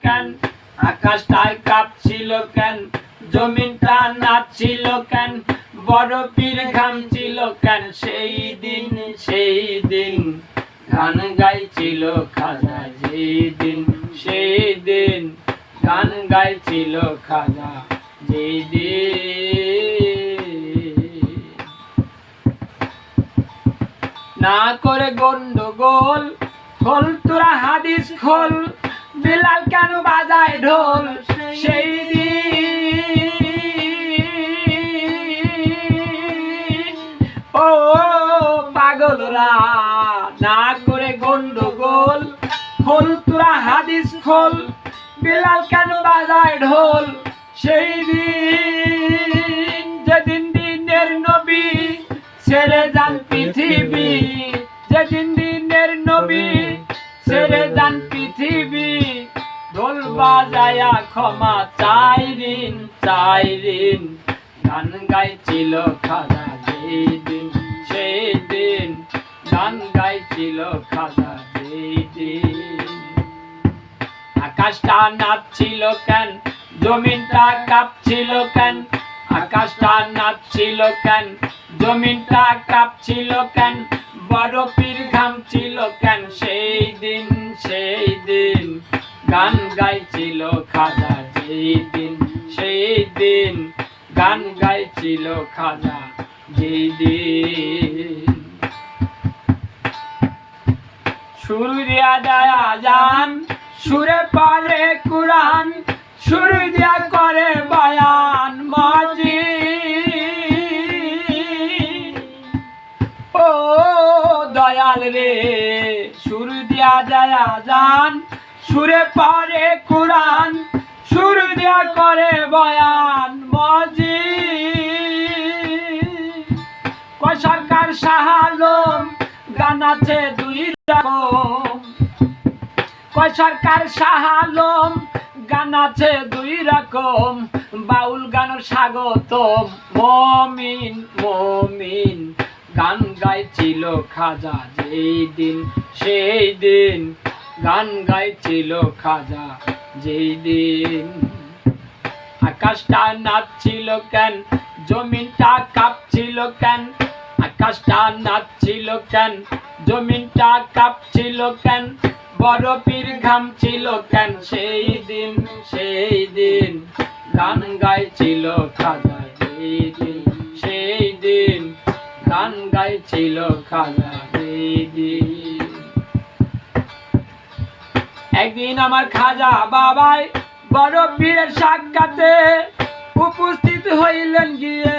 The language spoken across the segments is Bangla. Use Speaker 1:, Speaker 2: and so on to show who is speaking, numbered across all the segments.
Speaker 1: কেন, আকাশটায় কাঁপছিল কেন, জমিনটা নাচছিল কেন, বরফের ঘামছিল কেন, সেই দিন গান গাইছিল খাজা, যেই দিন সেই দিন গান গাইছিল খাজা, যেই দিন। না করে গন্ডগোল, খোল তোরা হাদিস খোল, বিলাল কেন বাজায় ঢোল, সেই দিন। ও পাগলরা, না করে গন্ডগোল, খোল তোরা হাদিস খোল, বিলাল কেন বাজায় ঢোল, সেই দিন। যেদিন দিনের নবী ছেড়ে যান পৃথিবী, যেদিন দিনের নবী ছেড়ে যান পৃথিবী, ঢোল বাজায়া ক্ষমা চাইরিন চাইরিন, গান গাইছিল খাজা, যেই দিন সেই দিন গান গাইছিল খাজা, যেই দিন। আকাশটা নাচছিল কেন, জমিনটা কাঁপছিল কেন, আকাশটা নাচছিল কেন, জমিনটা কাঁপছিল কেন, বরফের ঘামছিল কেন, সেই দিন গান গাইছিল খাজা, যেই দিন সেই দিন গান গাইছিল খাজা, যেই দিন। সুর দিয়া দেয় আজান, সুরে পড়ে কুরআন, সুর দিয়া করে বয়ান মাজিদ। ও দয়াল রে, সুর দিয়া দেয় আজান, সুরে পড়ে কুরআন, সুর দিয়া করে বয়ান মাজিদ। কয় সরকার শাহ আলম গান আছে দুই রকম, কয় সরকার শাহ আলম গান আছে দুই রকম, বাউল গান স্বাগতম, মমিন মমিন গান গাইছিল খাজা, যেই দিন সেই দিন গান গাইছিল খাজা, যেই দিন। আকাশটা নাচছিল কেন, জমিনটা কাঁপছিল কেন, আকাশটা নাচছিল কেন, জমিনটা কাঁপছিল কেন, বরফের ঘামছিল কেন, সেই দিন গান গাইছিল খাজা, যেই দিন সেই দিন গান গাইছিল খাজা, যেই দিন। একদিন আমার খাজা বাবাই বড় পীরের সাক্ষাতে উপস্থিত হইলেন গিয়ে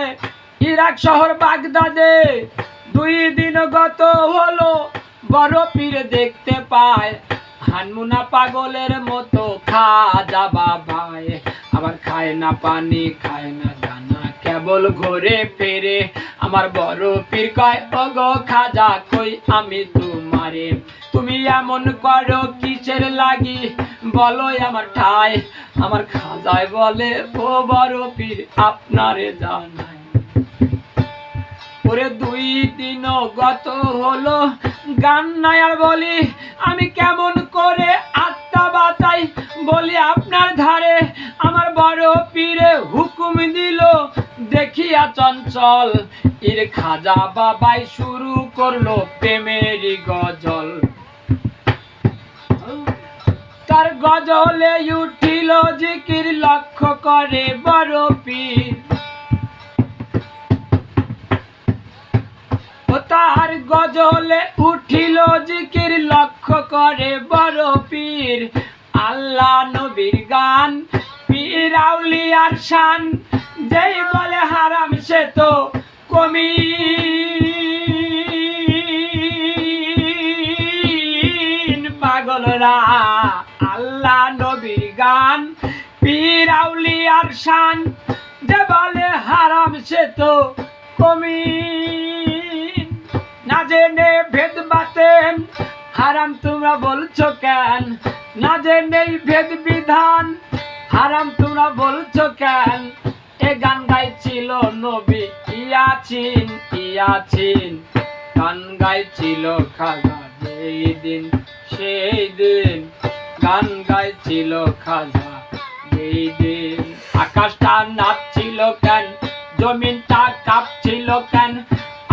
Speaker 1: ইরাক শহর বাগদাদে। 2 দিন গত হলো বড় পীর দেখতে পায় হানমুনা পাগলের মতো খাজা বাবাই, আবার খায় না পানি খায় না দানা, কেবল ঘুরে ফেরে। আমার বড় পীর কয়, ওগো খাজা কই আমি তোমারে, তুমি এমন করো কিসের লাগি বলো আমার ঠাই। আমার খাজায় বলে, ও বড় পীর আপনারে জানাই, ওরে 2 দিন গত হলো গান নাই আর বলি আমি কেমন করে আত্মা বাঁচাই, বলি আপনার ধারে। আমার বড় পীরে হুকুম দিল দেখিয়া চঞ্চল, এর খাজা বাবাই শুরু করলো প্রেমেরই গজল। তার গজলে উঠিল জিকির লক্ষ্য করে বড় পীর, তার গজলে উঠিল জিকির লক্ষ্য করে বড় পীর। আল্লাহ নবীর গান, পীর আউলিয়ার শান, যেই বলে হারাম সে তো কমিন। পাগলরা, আল্লাহ নবীর গান, পীর আউলিয়ার শান, যে বলে হারাম সে তো কমিন। না জেনে ভেদ বাতেন হারাম তোমরা বলছো কেন, না জেনে ভেদ বিধান হারাম তোমরা বলছো কেন। এ গান গাইছিল নবী ইয়াছিন ইয়াছিন, গান গাইছিল খাজা, যেই দিন সেই দিন গান গাইছিল খাজা যেই দিন। আকাশটা নাচছিল কেন, জমিনটা কাঁপছিল কেন,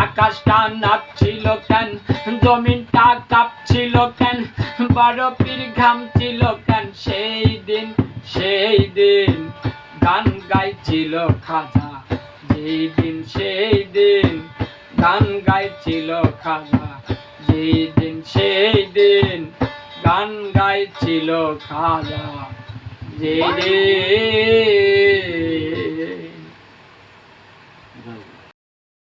Speaker 1: আকাশটা নাচছিল কেন, জমিনটা কাঁপছিল কেন, বরফের ঘামছিল কেন, সেই দিন গান গাইছিল খাজা যেই দিন, সেই দিন গান গাইছিল খাজা যেই দিন, সেই দিন গান গাইছিল খাজা যেই দিন।